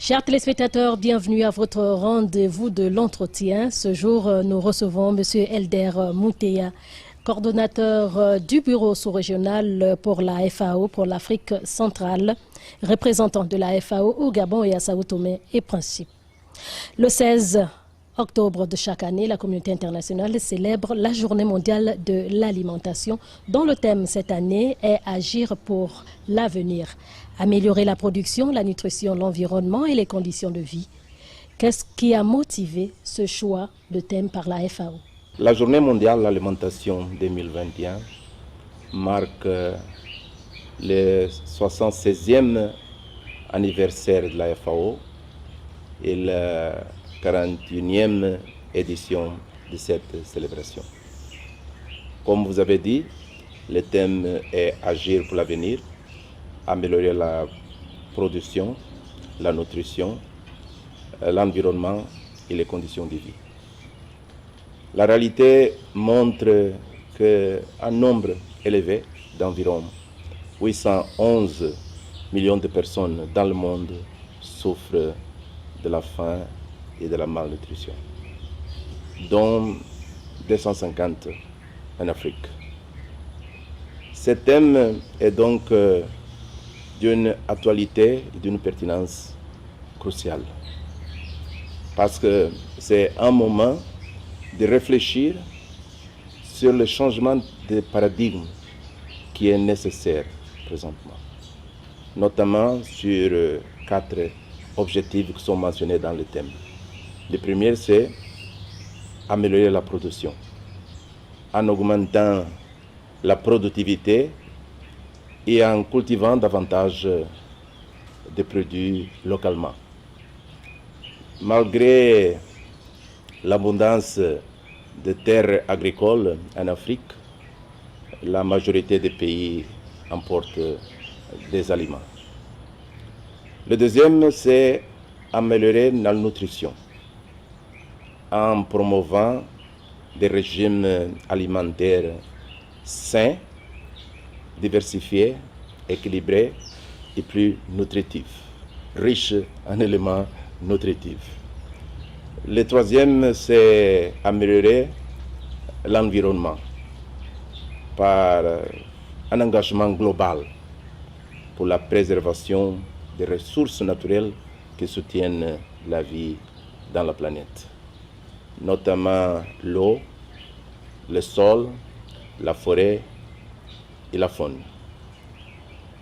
Chers téléspectateurs, bienvenue à votre rendez-vous de l'entretien. Ce jour, nous recevons M. Elder Mouteya, coordonnateur du bureau sous-régional pour la FAO, pour l'Afrique centrale, représentant de la FAO au Gabon et à Sao Tomé et Principe. Le 16 octobre de chaque année, la communauté internationale célèbre la Journée mondiale de l'alimentation, dont le thème cette année est « Agir pour l'avenir ». Améliorer la production, la nutrition, l'environnement et les conditions de vie. Qu'est-ce qui a motivé ce choix de thème par la FAO? La Journée mondiale de l'alimentation 2021 marque le 76e anniversaire de la FAO et la 41e édition de cette célébration. Comme vous avez dit, le thème est « Agir pour l'avenir ». Améliorer la production, la nutrition, l'environnement et les conditions de vie. La réalité montre qu'un nombre élevé d'environ 811 millions de personnes dans le monde souffrent de la faim et de la malnutrition, dont 250 en Afrique. Ce thème est donc d'une actualité et d'une pertinence cruciale. Parce que c'est un moment de réfléchir sur le changement de paradigme qui est nécessaire présentement. Notamment sur 4 objectifs qui sont mentionnés dans le thème. Le premier, c'est améliorer la production. En augmentant la productivité et en cultivant davantage de produits localement. Malgré l'abondance de terres agricoles en Afrique, la majorité des pays importent des aliments. Le deuxième, c'est améliorer la nutrition en promouvant des régimes alimentaires sains, diversifiés, équilibrés et plus nutritifs, riches en éléments nutritifs. Le troisième, c'est améliorer l'environnement par un engagement global pour la préservation des ressources naturelles qui soutiennent la vie dans la planète, notamment l'eau, le sol, la forêt et la faune.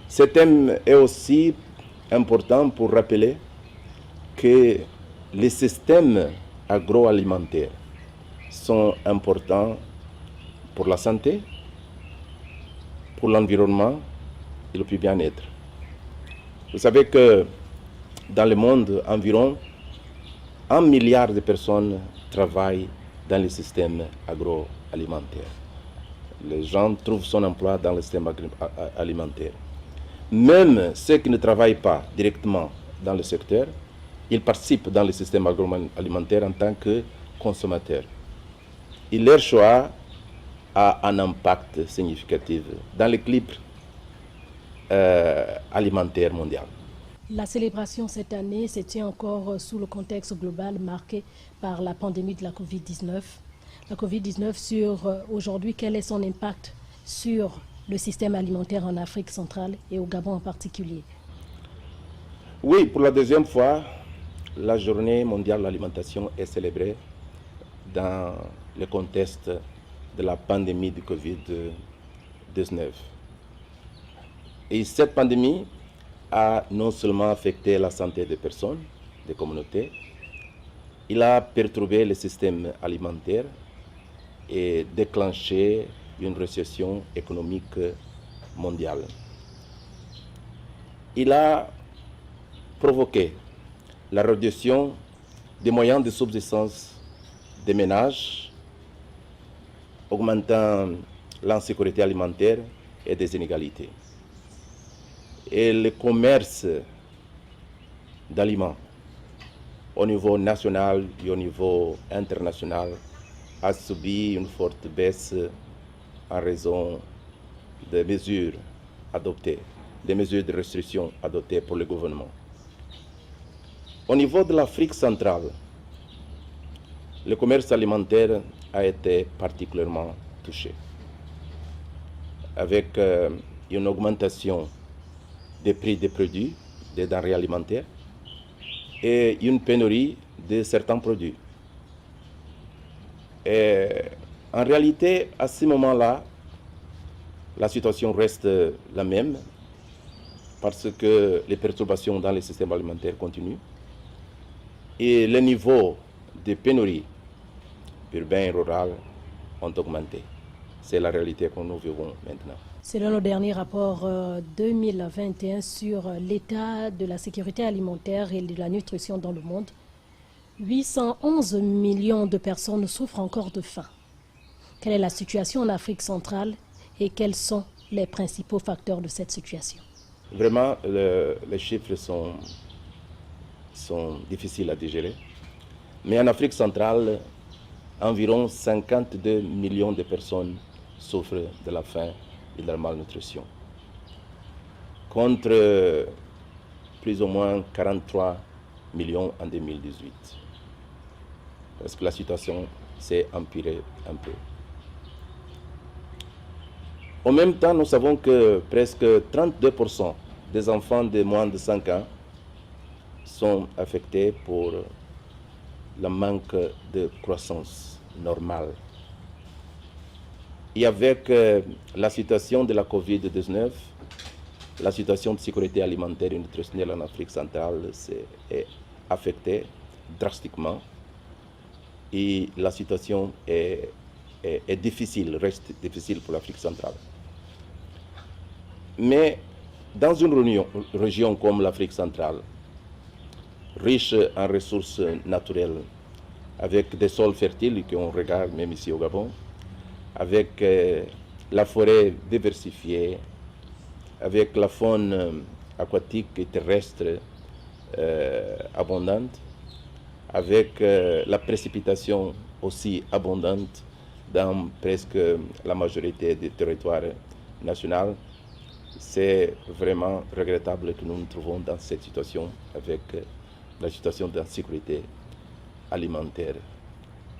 Ce thème est aussi important pour rappeler que les systèmes agroalimentaires sont importants pour la santé, pour l'environnement et le bien-être. Vous savez que dans le monde, environ 1 milliard de personnes travaillent dans les systèmes agroalimentaires. Les gens trouvent son emploi dans le système alimentaire. Même ceux qui ne travaillent pas directement dans le secteur, ils participent dans le système agroalimentaire en tant que consommateurs. Et leur choix a un impact significatif dans l'équilibre alimentaire mondial. La célébration cette année se tient encore sous le contexte global marqué par la pandémie de la Covid-19. La Covid-19 sur aujourd'hui, quel est son impact sur le système alimentaire en Afrique centrale et au Gabon en particulier? Oui, pour la deuxième fois, la Journée mondiale de l'alimentation est célébrée dans le contexte de la pandémie de Covid-19. Et cette pandémie a non seulement affecté la santé des personnes, des communautés, il a perturbé le système alimentaire et déclenché une récession économique mondiale. Il a provoqué la réduction des moyens de subsistance des ménages, augmentant l'insécurité alimentaire et des inégalités. Et le commerce d'aliments au niveau national et au niveau international a subi une forte baisse en raison des mesures adoptées, des mesures de restriction adoptées pour le gouvernement. Au niveau de l'Afrique centrale, le commerce alimentaire a été particulièrement touché, avec une augmentation des prix des produits, des denrées alimentaires, et une pénurie de certains produits. Et en réalité, à ce moment-là, la situation reste la même parce que les perturbations dans le système alimentaire continuent et les niveaux de pénurie urbain et rural ont augmenté. C'est la réalité que nous vivons maintenant. Selon le dernier rapport 2021 sur l'état de la sécurité alimentaire et de la nutrition dans le monde, 811 millions de personnes souffrent encore de faim. Quelle est la situation en Afrique centrale et quels sont les principaux facteurs de cette situation? Vraiment, les chiffres sont difficiles à digérer. Mais en Afrique centrale, environ 52 millions de personnes souffrent de la faim et de la malnutrition, contre plus ou moins 43 millions en 2018. Parce que la situation s'est empirée un peu. En même temps, nous savons que presque 32% des enfants de moins de 5 ans sont affectés pour le manque de croissance normale. Et avec la situation de la COVID-19, la situation de sécurité alimentaire et nutritionnelle en Afrique centrale est affectée drastiquement. Et la situation est difficile, reste difficile pour l'Afrique centrale. Mais dans une région comme l'Afrique centrale, riche en ressources naturelles, avec des sols fertiles qu'on regarde même ici au Gabon, avec la forêt diversifiée, avec la faune aquatique et terrestre abondante, avec la précipitation aussi abondante dans presque la majorité des territoires nationaux. C'est vraiment regrettable que nous nous trouvons dans cette situation avec la situation d'insécurité alimentaire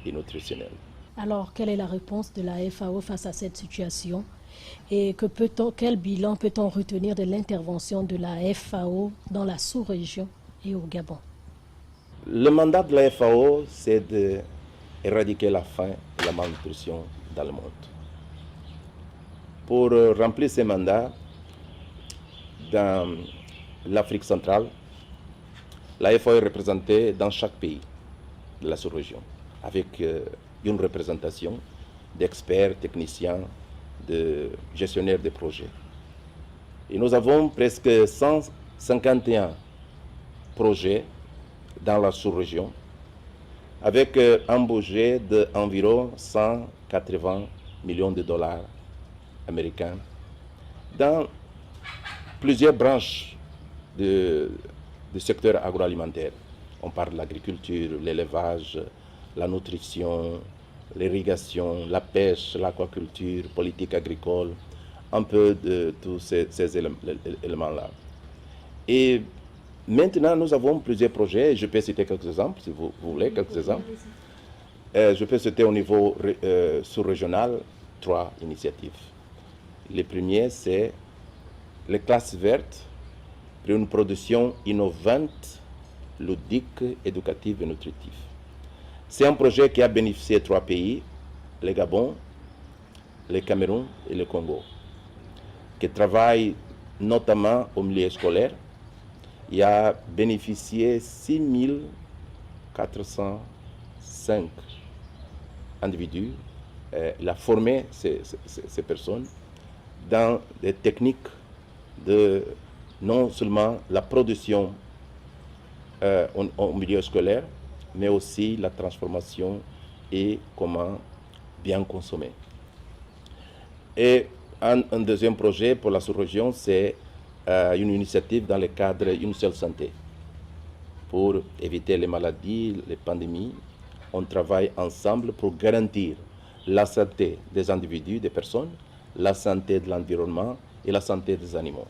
et nutritionnelle. Alors, quelle est la réponse de la FAO face à cette situation et quel bilan peut-on retenir de l'intervention de la FAO dans la sous-région et au Gabon? Le mandat de la FAO, c'est d'éradiquer la faim et la malnutrition dans le monde. Pour remplir ce mandat, dans l'Afrique centrale, la FAO est représentée dans chaque pays de la sous-région, avec une représentation d'experts, techniciens, de gestionnaires de projets. Et nous avons presque 151 projets dans la sous-région, avec un budget d'environ 180 millions de dollars américains dans plusieurs branches du secteur agroalimentaire. On parle de l'agriculture, l'élevage, la nutrition, l'irrigation, la pêche, l'aquaculture, politique agricole, un peu de tous ces éléments-là. Et maintenant, nous avons plusieurs projets. Je peux citer quelques exemples, si vous voulez, quelques exemples. Je peux citer au niveau sous-régional 3 initiatives. Le premier, c'est les classes vertes pour une production innovante, ludique, éducative et nutritive. C'est un projet qui a bénéficié 3 pays, le Gabon, le Cameroun et le Congo, qui travaillent notamment au milieu scolaire. Il a bénéficié 6405 individus. Il a formé ces personnes dans des techniques de non seulement la production au milieu scolaire, mais aussi la transformation et comment bien consommer. Et un deuxième projet pour la sous-région, c'est une initiative dans le cadre d'une seule santé. Pour éviter les maladies, les pandémies, on travaille ensemble pour garantir la santé des individus, des personnes, la santé de l'environnement et la santé des animaux.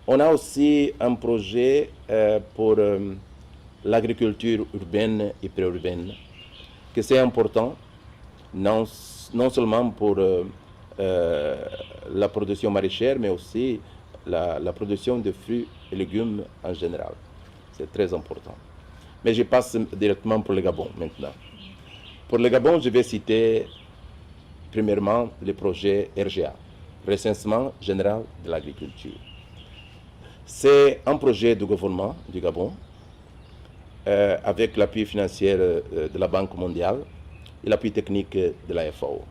On a aussi un projet pour l'agriculture urbaine et préurbaine, que c'est important, non seulement pour la production maraîchère, mais aussi la production de fruits et légumes en général. C'est très important. Mais je passe directement pour le Gabon maintenant. Pour le Gabon, je vais citer premièrement le projet RGA, Recensement général de l'agriculture. C'est un projet du gouvernement du Gabon avec l'appui financier de la Banque mondiale et l'appui technique de la FAO.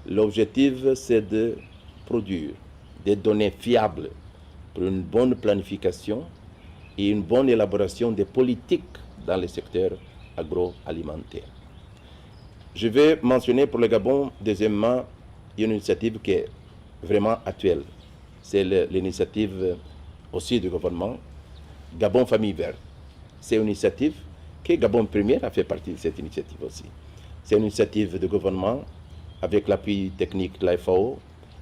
L'objectif, c'est de produire des données fiables pour une bonne planification et une bonne élaboration des politiques dans le secteur agroalimentaire. Je vais mentionner pour le Gabon, deuxièmement, une initiative qui est vraiment actuelle. C'est l'initiative aussi du gouvernement, Gabon Famille Verte. C'est une initiative que Gabon Première a fait partie de cette initiative aussi. C'est une initiative de gouvernement avec l'appui technique de la FAO,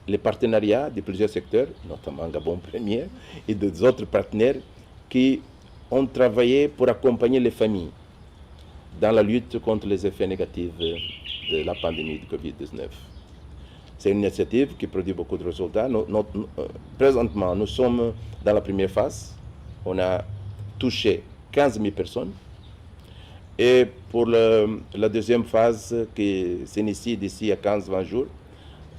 les partenariats de plusieurs secteurs, notamment Gabon Première, et d'autres partenaires qui ont travaillé pour accompagner les familles dans la lutte contre les effets négatifs de la pandémie de Covid-19. C'est une initiative qui produit beaucoup de résultats. Présentement, nous sommes dans la première phase. On a touché 15 000 personnes. Et pour la deuxième phase qui s'initie d'ici à 15-20 jours,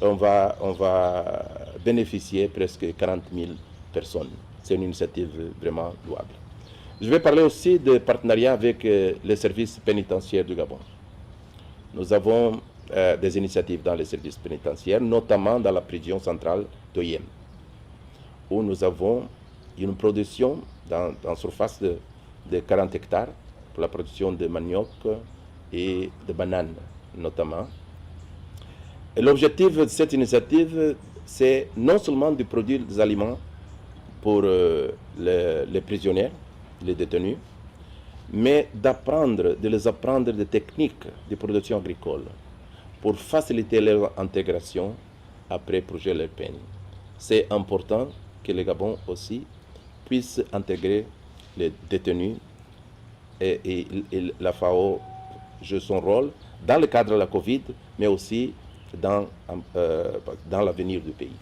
on va bénéficier presque 40 000 personnes. C'est une initiative vraiment louable. Je vais parler aussi de partenariat avec les services pénitentiaires du Gabon. Nous avons des initiatives dans les services pénitentiaires, notamment dans la prison centrale d'Oyem, où nous avons une production dans surface de 40 hectares pour la production de manioc et de bananes, notamment. Et l'objectif de cette initiative, c'est non seulement de produire des aliments pour les prisonniers, les détenus, mais de les apprendre des techniques de production agricole pour faciliter leur intégration après purger leur peine. C'est important que le Gabon aussi puisse intégrer les détenus et la FAO joue son rôle dans le cadre de la Covid, mais aussi dans l'avenir du pays.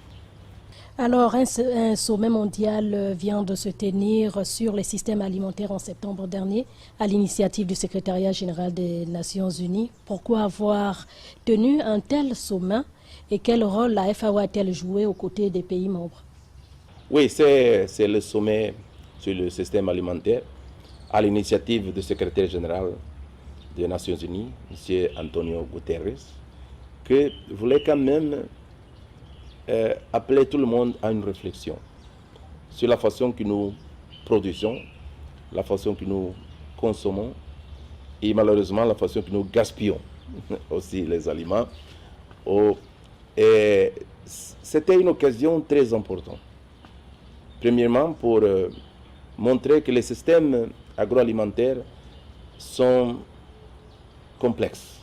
Alors, un sommet mondial vient de se tenir sur les systèmes alimentaires en septembre dernier à l'initiative du secrétariat général des Nations Unies. Pourquoi avoir tenu un tel sommet et quel rôle la FAO a-t-elle joué aux côtés des pays membres? Oui, c'est le sommet sur le système alimentaire à l'initiative du secrétaire général des Nations Unies, M. Antonio Guterres, qui voulait quand même appeler tout le monde à une réflexion sur la façon que nous produisons, la façon que nous consommons et malheureusement la façon que nous gaspillons aussi les aliments. Et c'était une occasion très importante. Premièrement, pour montrer que les systèmes agroalimentaires sont complexes,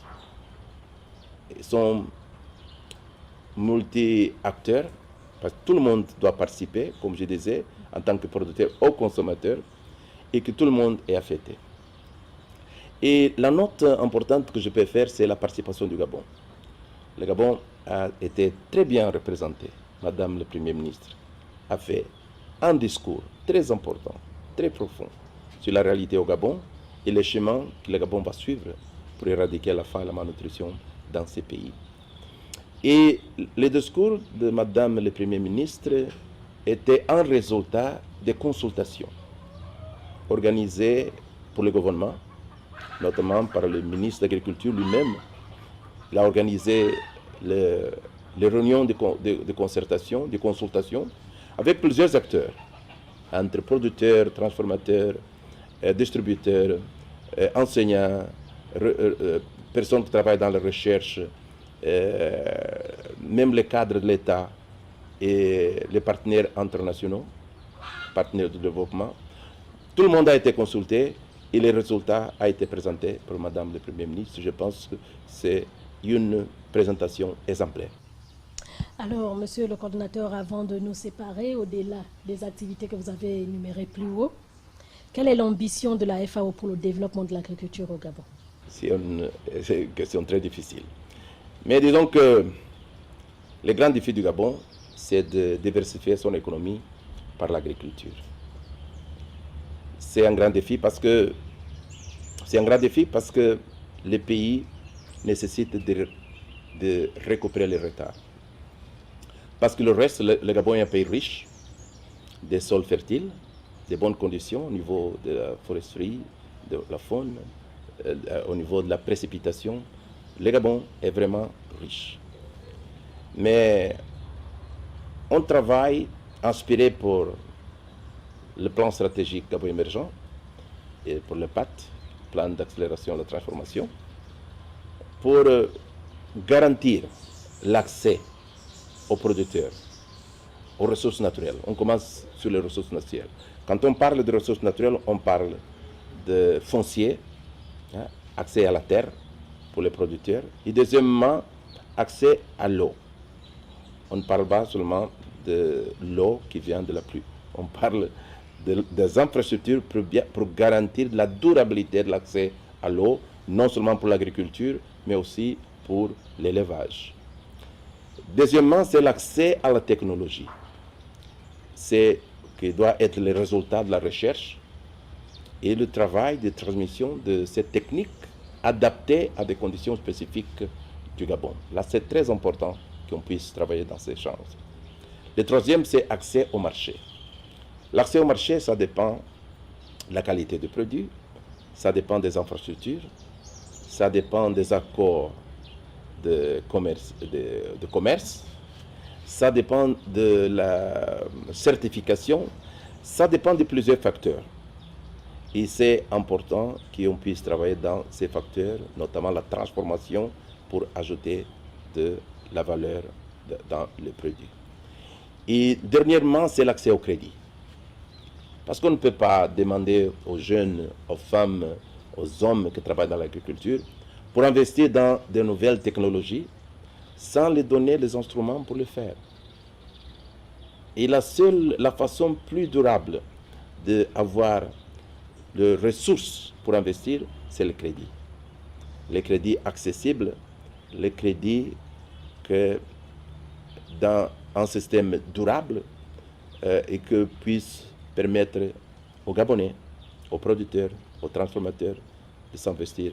sont multi-acteurs, parce que tout le monde doit participer, comme je disais, en tant que producteur ou consommateur, et que tout le monde est affecté. Et la note importante que je peux faire, c'est la participation du Gabon. Le Gabon a été très bien représenté. Madame le Premier ministre a fait un discours très important, très profond, sur la réalité au Gabon et les chemins que le Gabon va suivre pour éradiquer la faim et la malnutrition dans ces pays. Et le discours de Madame le Premier ministre était un résultat des consultations organisées pour le gouvernement, notamment par le ministre de l'Agriculture lui-même. Il a organisé les réunions de concertation, de consultation avec plusieurs acteurs, entre producteurs, transformateurs, distributeurs, enseignants, personnes qui travaillent dans la recherche, même les cadres de l'État et les partenaires internationaux, partenaires de développement. Tout le monde a été consulté et les résultats ont été présentés par Madame le Premier ministre. Je pense que c'est une présentation exemplaire. Alors, monsieur le coordonnateur, avant de nous séparer, au-delà des activités que vous avez énumérées plus haut, quelle est l'ambition de la FAO pour le développement de l'agriculture au Gabon? C'est une question très difficile. Mais disons que le grand défi du Gabon, c'est de diversifier son économie par l'agriculture. C'est un grand défi parce que le pays nécessite de récupérer les retards. Parce que le reste, le Gabon est un pays riche, des sols fertiles, des bonnes conditions au niveau de la foresterie, de la faune, au niveau de la précipitation. Le Gabon est vraiment riche. Mais on travaille inspiré pour le plan stratégique Gabon émergent et pour le PAT, plan d'accélération de la transformation, pour garantir l'accès aux producteurs, aux ressources naturelles. On commence sur les ressources naturelles. Quand on parle de ressources naturelles, on parle de foncier, accès à la terre pour les producteurs, et deuxièmement, accès à l'eau. On ne parle pas seulement de l'eau qui vient de la pluie. On parle des infrastructures pour garantir la durabilité de l'accès à l'eau, non seulement pour l'agriculture, mais aussi pour l'élevage. Deuxièmement, c'est l'accès à la technologie. C'est qui doit être le résultat de la recherche et le travail de transmission de ces techniques adaptées à des conditions spécifiques du Gabon. Là, c'est très important qu'on puisse travailler dans ces champs. Le troisième, c'est l'accès au marché. L'accès au marché, ça dépend de la qualité du produit, ça dépend des infrastructures, ça dépend des accords de commerce, ça dépend de la certification, ça dépend de plusieurs facteurs. Et c'est important qu'on puisse travailler dans ces facteurs, notamment la transformation pour ajouter de la valeur dans les produits. Et dernièrement, c'est l'accès au crédit. Parce qu'on ne peut pas demander aux jeunes, aux femmes, aux hommes qui travaillent dans l'agriculture pour investir dans de nouvelles technologies sans les donner les instruments pour le faire. Et la façon plus durable d'avoir les ressources pour investir, c'est le crédit. Le crédit accessible, le crédit que dans un système durable et que puisse permettre aux Gabonais, aux producteurs, aux transformateurs de s'investir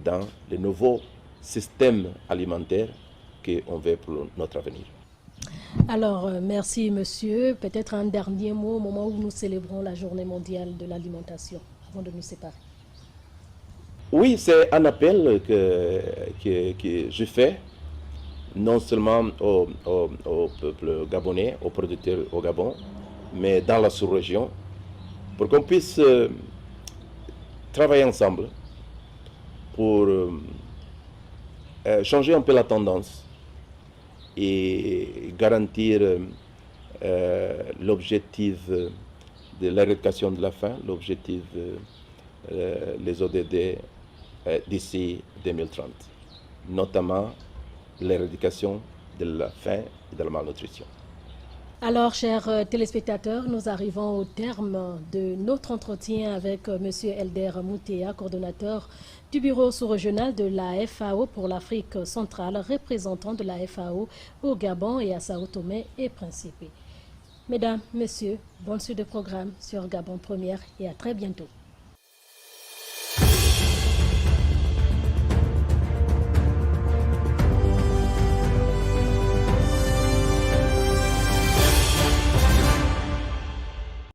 dans les nouveaux systèmes alimentaires qu'on veut pour notre avenir. Alors, merci monsieur. Peut-être un dernier mot au moment où nous célébrons la journée mondiale de l'alimentation, avant de nous séparer. Oui, c'est un appel que je fais, non seulement au peuple gabonais, aux producteurs au Gabon, mais dans la sous-région, pour qu'on puisse travailler ensemble pour changer un peu la tendance et garantir l'objectif de l'éradication de la faim, l'objectif les ODD d'ici 2030, notamment l'éradication de la faim et de la malnutrition. Alors, chers téléspectateurs, nous arrivons au terme de notre entretien avec M. Elder Moutéa, coordonnateur du bureau sous-régional de la FAO pour l'Afrique centrale, représentant de la FAO au Gabon et à Sao Tomé et Principe. Mesdames, Messieurs, bonne suite de programme sur Gabon Première et à très bientôt.